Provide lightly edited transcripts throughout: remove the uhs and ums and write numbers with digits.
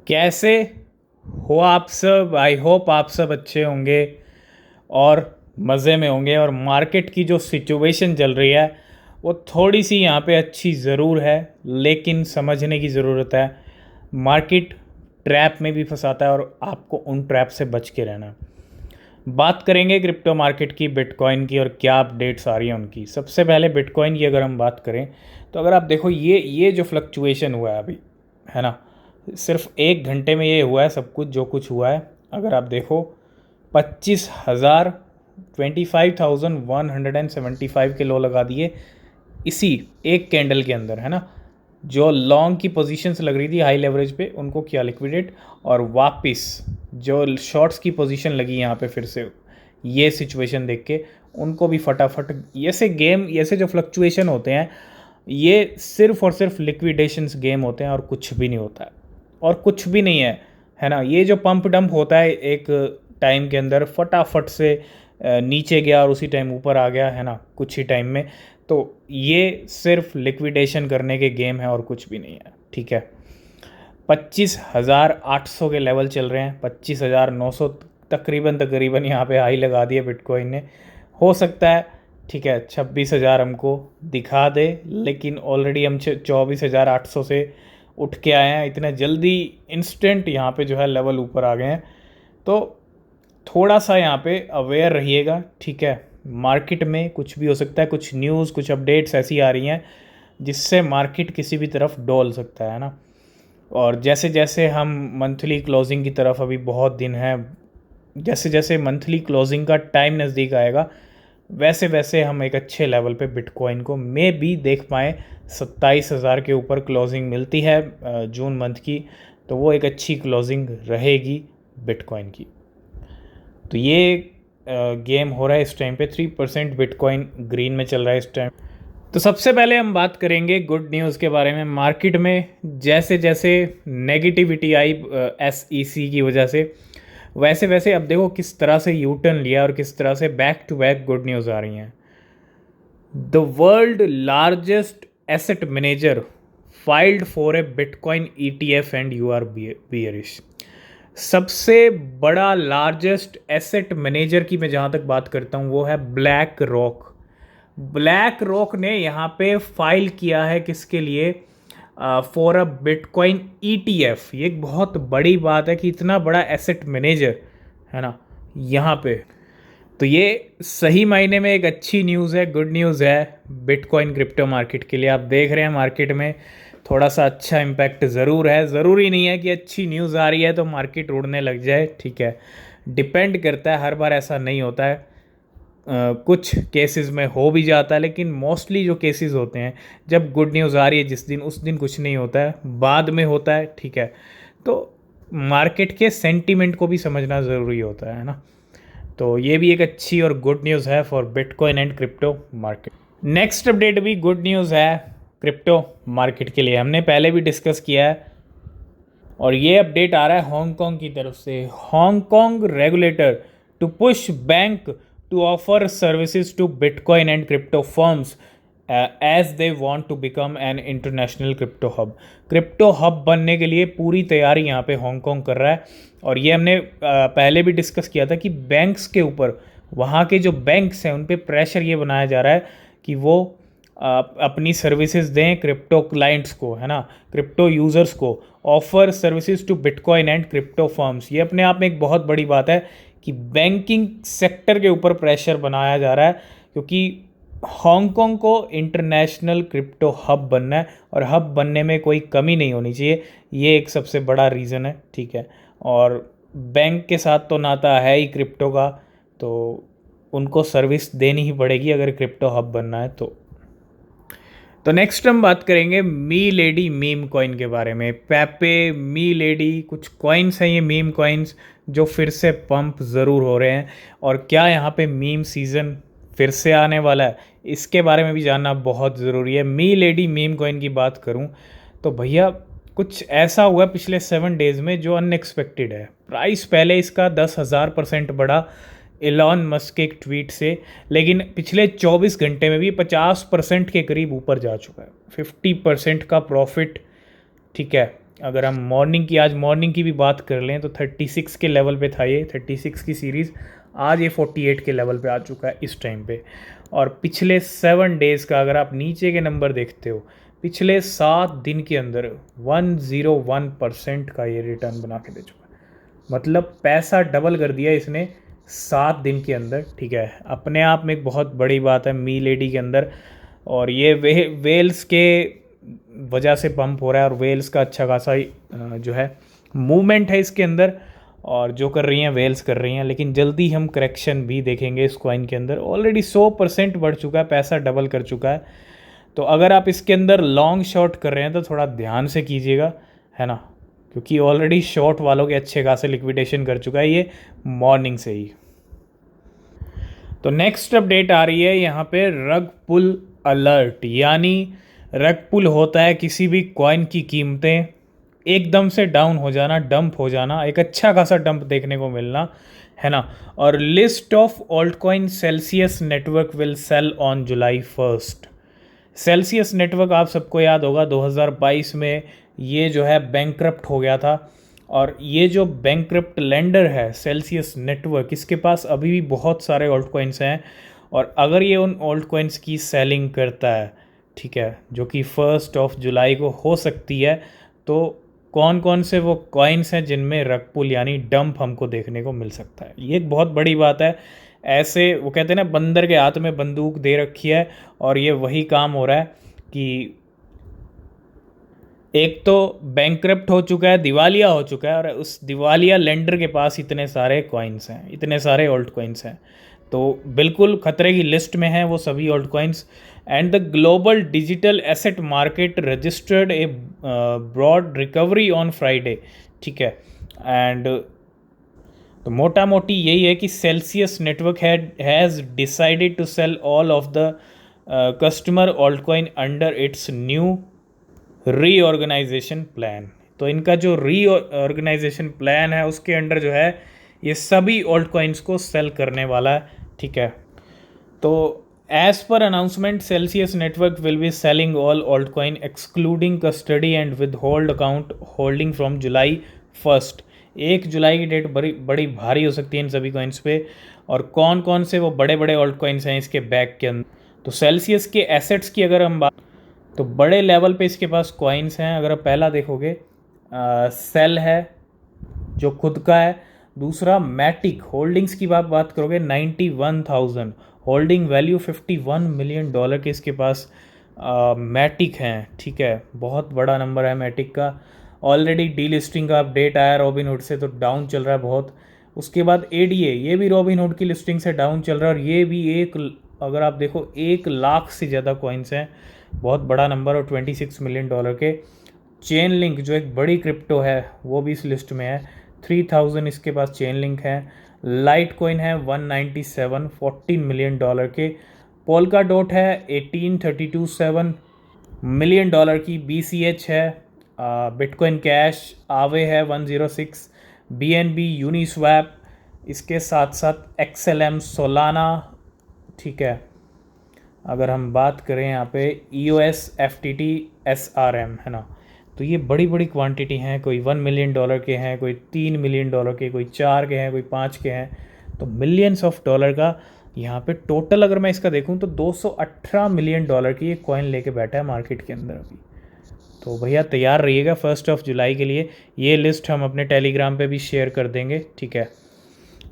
कैसे हो आप सब? आई होप आप सब अच्छे होंगे और मज़े में होंगे। और मार्केट की जो सिचुएशन चल रही है वो थोड़ी सी यहाँ पे अच्छी ज़रूर है, लेकिन समझने की ज़रूरत है। मार्केट ट्रैप में भी फंसाता है और आपको उन ट्रैप से बच के रहना है। बात करेंगे क्रिप्टो मार्केट की, बिटकॉइन की, और क्या अपडेट्स आ रही हैं उनकी। सबसे पहले बिटकॉइन की अगर हम बात करें तो अगर आप देखो ये जो फ्लक्चुएशन हुआ है अभी, है ना, सिर्फ 1 घंटे में ये हुआ है सब कुछ जो कुछ हुआ है। अगर आप देखो 25,000 25,175 के लो लगा दिए इसी एक कैंडल के अंदर, है ना। जो लॉन्ग की पोजीशंस लग रही थी हाई लेवरेज पे उनको किया लिक्विडेट, और वापस जो शॉर्ट्स की पोजीशन लगी यहाँ पे फिर से ये सिचुएशन देख के उनको भी फटाफट। ऐसे जो फ्लक्चुएशन होते हैं ये सिर्फ और सिर्फ लिक्विडेशंस गेम होते हैं और कुछ भी नहीं होता है। और कुछ भी नहीं है ना। ये जो पंप डंप होता है एक टाइम के अंदर फटाफट से नीचे गया और उसी टाइम ऊपर आ गया, है ना, कुछ ही टाइम में, तो ये सिर्फ लिक्विडेशन करने के गेम है और कुछ भी नहीं है। ठीक है, 25,800 के लेवल चल रहे हैं, 25,900 तकरीबन यहाँ पे हाई लगा दिए बिटकॉइन ने। हो सकता है, ठीक है, 26,000 हमको दिखा दे, लेकिन ऑलरेडी हम 24,800 से उठ के आए हैं। इतने जल्दी इंस्टेंट यहाँ पे जो है लेवल ऊपर आ गए हैं, तो थोड़ा सा यहाँ पे अवेयर रहिएगा। ठीक है, मार्केट में कुछ भी हो सकता है, कुछ न्यूज़ कुछ अपडेट्स ऐसी आ रही हैं जिससे मार्केट किसी भी तरफ डोल सकता है ना। और जैसे जैसे हम मंथली क्लोजिंग की तरफ, अभी बहुत दिन है, जैसे जैसे मंथली क्लोजिंग का टाइम नज़दीक आएगा वैसे वैसे हम एक अच्छे लेवल पे बिटकॉइन को मे भी देख पाएँ। 27,000 के ऊपर क्लोजिंग मिलती है जून मंथ की, तो वो एक अच्छी क्लोजिंग रहेगी बिटकॉइन की। तो ये गेम हो रहा है इस टाइम पे, 3% बिटकॉइन ग्रीन में चल रहा है इस टाइम। तो सबसे पहले हम बात करेंगे गुड न्यूज़ के बारे में। मार्केट में जैसे जैसे नेगेटिविटी आई SEC की वजह से, वैसे वैसे अब देखो किस तरह से यू टर्न लिया और किस तरह से back to back good news आ रही हैं। The world largest asset manager filed for a bitcoin ETF and you are bearish. सबसे बड़ा लार्जेस्ट एसेट मैनेजर की मैं जहाँ तक बात करता हूँ वो है ब्लैक रॉक। ब्लैक रॉक ने यहाँ पे फाइल किया है किसके लिए? For a bitcoin ETF। ये एक बहुत बड़ी बात है कि इतना बड़ा एसेट मैनेजर, है ना, यहाँ पे। तो ये सही मायने में एक अच्छी न्यूज़ है, गुड न्यूज़ है बिटकॉइन क्रिप्टो मार्केट के लिए। आप देख रहे हैं मार्केट में थोड़ा सा अच्छा इम्पैक्ट ज़रूर है। ज़रूरी नहीं है कि अच्छी न्यूज़ आ रही है तो मार्केट उड़ने लग जाए, ठीक है, डिपेंड करता है, हर बार ऐसा नहीं होता है। कुछ केसेस में हो भी जाता है, लेकिन मोस्टली जो केसेस होते हैं जब गुड न्यूज़ आ रही है जिस दिन, उस दिन कुछ नहीं होता है, बाद में होता है। ठीक है, तो मार्केट के सेंटीमेंट को भी समझना ज़रूरी होता है ना। तो ये भी एक अच्छी और गुड न्यूज़ है for bitcoin and crypto market. Next update भी गुड न्यूज़ है क्रिप्टो मार्केट के लिए, हमने पहले भी डिस्कस किया है, और ये अपडेट आ रहा है हांगकांग की तरफ से। Hong Kong regulator to push bank to offer services to bitcoin and crypto firms as they want to become an international crypto hub. Crypto hub बनने के लिए पूरी तैयारी यहाँ पे हांगकांग कर रहा है। और ये हमने पहले भी डिस्कस किया था कि बैंक्स के ऊपर, वहाँ के जो बैंक्स हैं उन पे प्रेशर ये बनाया जा रहा है कि वो अपनी सर्विसेज दें क्रिप्टो क्लाइंट्स को, है ना, क्रिप्टो यूज़र्स को, offer services to bitcoin and crypto firms. ये अपने आप में एक बहुत बड़ी बात है कि बैंकिंग सेक्टर के ऊपर प्रेशर बनाया जा रहा है, क्योंकि हांगकांग को इंटरनेशनल क्रिप्टो हब बनना है और हब बनने में कोई कमी नहीं होनी चाहिए। ये एक सबसे बड़ा रीज़न है, ठीक है। और बैंक के साथ तो नाता है ही क्रिप्टो का, तो उनको सर्विस देनी ही पड़ेगी अगर क्रिप्टो हब बनना है तो नेक्स्ट हम बात करेंगे मी लेडी मीम कॉइन के बारे में। पेपे, मी लेडी, कुछ कॉइन्स हैं ये मीम कॉइन्स जो फिर से पंप ज़रूर हो रहे हैं। और क्या यहाँ पे मीम सीज़न फिर से आने वाला है, इसके बारे में भी जानना बहुत ज़रूरी है। मी लेडी मीम कॉइन की बात करूँ तो भैया कुछ ऐसा हुआ पिछले 7 डेज़ में जो अनएक्सपेक्टेड है। प्राइस पहले इसका 10,000% बढ़ा एलॉन मस्क के एक ट्वीट से, लेकिन पिछले 24 घंटे में भी 50% के करीब ऊपर जा चुका है, 50% का प्रॉफिट, ठीक है, अगर हम मॉर्निंग की, आज मॉर्निंग की भी बात कर लें तो 36 के लेवल पे था ये, 36 की सीरीज़। आज ये 48 के लेवल पे आ चुका है इस टाइम पे। और पिछले 7 डेज़ का अगर आप नीचे के नंबर देखते हो, पिछले 7 दिन के अंदर 101% का ये रिटर्न बना के दे चुका है। मतलब पैसा डबल कर दिया इसने 7 दिन के अंदर। ठीक है, अपने आप में एक बहुत बड़ी बात है मी लेडी के अंदर। और ये वेल्स के वजह से पंप हो रहा है, और वेल्स का अच्छा खासा जो है मूवमेंट है इसके अंदर, और जो कर रही हैं वेल्स कर रही हैं। लेकिन जल्दी हम करेक्शन भी देखेंगे इस कॉइन के अंदर। ऑलरेडी 100% बढ़ चुका है, पैसा डबल कर चुका है। तो अगर आप इसके अंदर लॉन्ग शॉट कर रहे हैं तो थोड़ा ध्यान से कीजिएगा, है ना, क्योंकि ऑलरेडी शॉर्ट वालों के अच्छे खासे लिक्विडेशन कर चुका है ये मॉर्निंग से ही। तो नेक्स्ट अपडेट आ रही है यहाँ पे रग पुल अलर्ट, यानी रग पुल होता है किसी भी कॉइन की कीमतें एकदम से डाउन हो जाना, डंप हो जाना, एक अच्छा खासा डंप देखने को मिलना, है ना। और list of alt coin Celsius network will sell on July 1। Celsius network आप सबको याद होगा 2022 में ये जो है बैंकरप्ट हो गया था। और ये जो बैंकरप्ट लेंडर है सेल्सियस नेटवर्क, इसके पास अभी भी बहुत सारे ऑल्ट कॉइन्स हैं। और अगर ये उन ऑल्ट कॉइन्स की सेलिंग करता है, ठीक है, जो कि 1 जुलाई को हो सकती है, तो कौन कौन से वो कॉइन्स हैं जिनमें रग पुल यानी डंप हमको देखने को मिल सकता है। ये एक बहुत बड़ी बात है। ऐसे वो कहते हैं ना, बंदर के हाथ में बंदूक दे रखी है, और ये वही काम हो रहा है कि एक तो बैंकरप्ट हो चुका है, दिवालिया हो चुका है, और उस दिवालिया लेंडर के पास इतने सारे कॉइन्स हैं, इतने सारे ओल्ड कॉइन्स हैं। तो बिल्कुल खतरे की लिस्ट में हैं वो सभी old coins. And the global digital asset market registered a broad recovery on Friday. ठीक है, एंड तो मोटा मोटी यही है कि Celsius network has decided to sell all of the customer alt coin under its new reorganisation plan. तो इनका जो रीऑर्गेनाइजेशन प्लान है उसके अंडर जो है ये सभी ऑल्ट कॉइन्स को सेल करने वाला है। ठीक है, तो as per announcement Celsius network will be selling all alt coin excluding custody and withhold account holding from July 1। 1 जुलाई की डेट बड़ी बड़ी भारी हो सकती है इन सभी कॉइन्स पे। और कौन कौन से वो बड़े बड़े ऑल्ट कॉइन्स हैं इसके बैक के अंदर, तो सेल्सियस के एसेट्स की अगर हम बात, तो बड़े लेवल पे इसके पास कॉइन्स हैं। अगर आप पहला देखोगे सेल है जो खुद का है। दूसरा मैटिक होल्डिंग्स की बात करोगे 91,000, होल्डिंग वैल्यू $51 मिलियन के इसके पास मैटिक हैं। ठीक है, बहुत बड़ा नंबर है मैटिक का। ऑलरेडी डी लिस्टिंग का अपडेट आया रॉबिनहुड से, तो डाउन चल रहा है बहुत। उसके बाद एडीए, ये भी रॉबिनहुड की लिस्टिंग से डाउन चल रहा है, और ये भी अगर आप देखो 1 लाख से ज़्यादा कॉइन्स हैं, बहुत बड़ा नंबर, और $26 मिलियन के। चेन लिंक जो एक बड़ी क्रिप्टो है वो भी इस लिस्ट में है, 3000 इसके पास चेन लिंक है। लाइट कॉइन है 197, $14 मिलियन के। पोल्का डॉट है 18,327 मिलियन की। BCH है, बिटकॉइन कैश आवे है 106, BNB यूनिस्वैप, इसके साथ साथ XLM सोलाना। ठीक है, अगर हम बात करें यहाँ पे EOS FTT SRM, है ना, तो ये बड़ी बड़ी क्वांटिटी हैं। कोई $1 मिलियन के हैं, कोई $3 मिलियन के, कोई 4 के हैं, कोई 5 के हैं। तो मिलियंस ऑफ डॉलर का यहाँ पे टोटल अगर मैं इसका देखूँ तो $218 मिलियन की ये कॉइन लेके बैठा है मार्केट के अंदर अभी। तो भैया तैयार रहिएगा 1 जुलाई के लिए। ये लिस्ट हम अपने टेलीग्राम पे भी शेयर कर देंगे। ठीक है,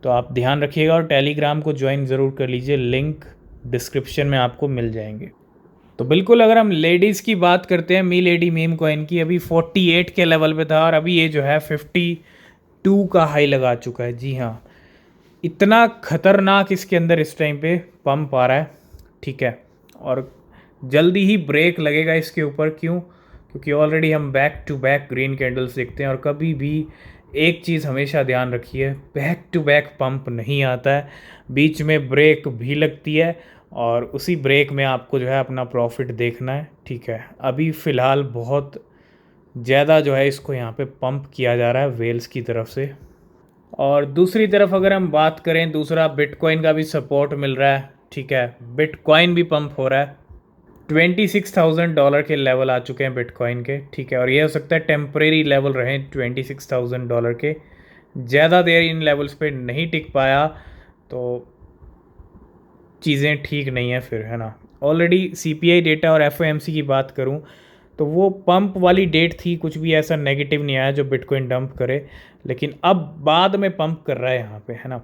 तो आप ध्यान रखिएगा और टेलीग्राम को ज्वाइन ज़रूर कर लीजिए, लिंक डिस्क्रिप्शन में आपको मिल जाएंगे। तो बिल्कुल अगर हम लेडीज़ की बात करते हैं, मी लेडी मीम कॉइन की, अभी 48 के लेवल पे था, और अभी ये जो है 52 का हाई लगा चुका है। जी हाँ, इतना खतरनाक इसके अंदर इस टाइम पे पंप आ रहा है। ठीक है, और जल्दी ही ब्रेक लगेगा इसके ऊपर। क्यों? क्योंकि ऑलरेडी हम back to back green candles देखते हैं। और कभी भी एक चीज़ हमेशा ध्यान रखिए, बैक टू बैक पंप नहीं आता है, बीच में ब्रेक भी लगती है, और उसी ब्रेक में आपको जो है अपना प्रॉफिट देखना है। ठीक है, अभी फ़िलहाल बहुत ज़्यादा जो है इसको यहाँ पे पंप किया जा रहा है वेल्स की तरफ से। और दूसरी तरफ अगर हम बात करें, दूसरा बिटकॉइन का भी सपोर्ट मिल रहा है। ठीक है, बिटकॉइन भी पंप हो रहा है। $26,000 के लेवल आ चुके हैं बिटकॉइन के, ठीक है। और ये हो सकता है टेम्परेरी लेवल रहे $26,000 के, ज़्यादा देर इन लेवल्स पे नहीं टिक पाया तो चीज़ें ठीक नहीं है फिर, है ना। ऑलरेडी CPI डेटा और FOMC की बात करूं तो वो पंप वाली डेट थी, कुछ भी ऐसा नेगेटिव नहीं आया जो बिटकॉइन डंप करे, लेकिन अब बाद में पंप कर रहा है यहाँ पे, है ना।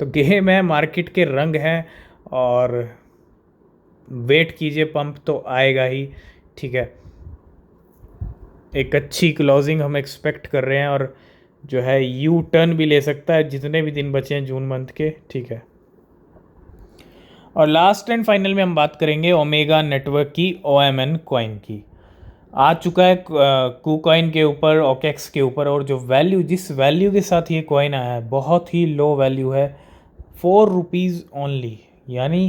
तो गेम है, मार्केट के रंग हैं, और वेट कीजिए, पंप तो आएगा ही, ठीक है। एक अच्छी क्लोजिंग हम एक्सपेक्ट कर रहे हैं, और जो है यू टर्न भी ले सकता है जितने भी दिन बचे हैं जून मंथ के, ठीक है। और लास्ट एंड फाइनल में हम बात करेंगे ओमेगा नेटवर्क की, OMN कॉइन की। आ चुका है KuCoin के ऊपर, OKEX के ऊपर, और जो वैल्यू, जिस वैल्यू के साथ ये कॉइन आया है बहुत ही लो वैल्यू है, 4 रुपीज़ ओनली। यानी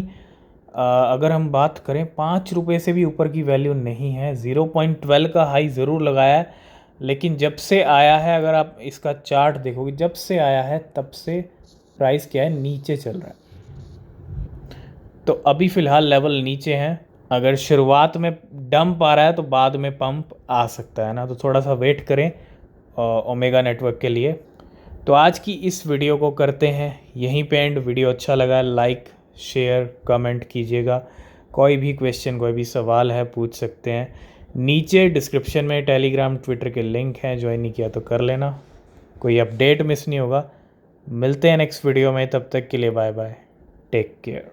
अगर हम बात करें 5 रुपये से भी ऊपर की वैल्यू नहीं है। 0.12 का हाई ज़रूर लगाया है, लेकिन जब से आया है, अगर आप इसका चार्ट देखोगे, जब से आया है तब से प्राइस क्या है, नीचे चल रहा है। तो अभी फ़िलहाल लेवल नीचे हैं, अगर शुरुआत में डंप आ रहा है तो बाद में पंप आ सकता है ना, तो थोड़ा सा वेट करें ओमेगा नेटवर्क के लिए। तो आज की इस वीडियो को करते हैं यहीं पे एंड। वीडियो अच्छा लगा लाइक शेयर कमेंट कीजिएगा। कोई भी क्वेश्चन, कोई भी सवाल है पूछ सकते हैं। नीचे डिस्क्रिप्शन में टेलीग्राम ट्विटर के लिंक हैं, ज्वाइन नहीं किया तो कर लेना, कोई अपडेट मिस नहीं होगा। मिलते हैं नेक्स्ट वीडियो में, तब तक के लिए बाय बाय, टेक केयर।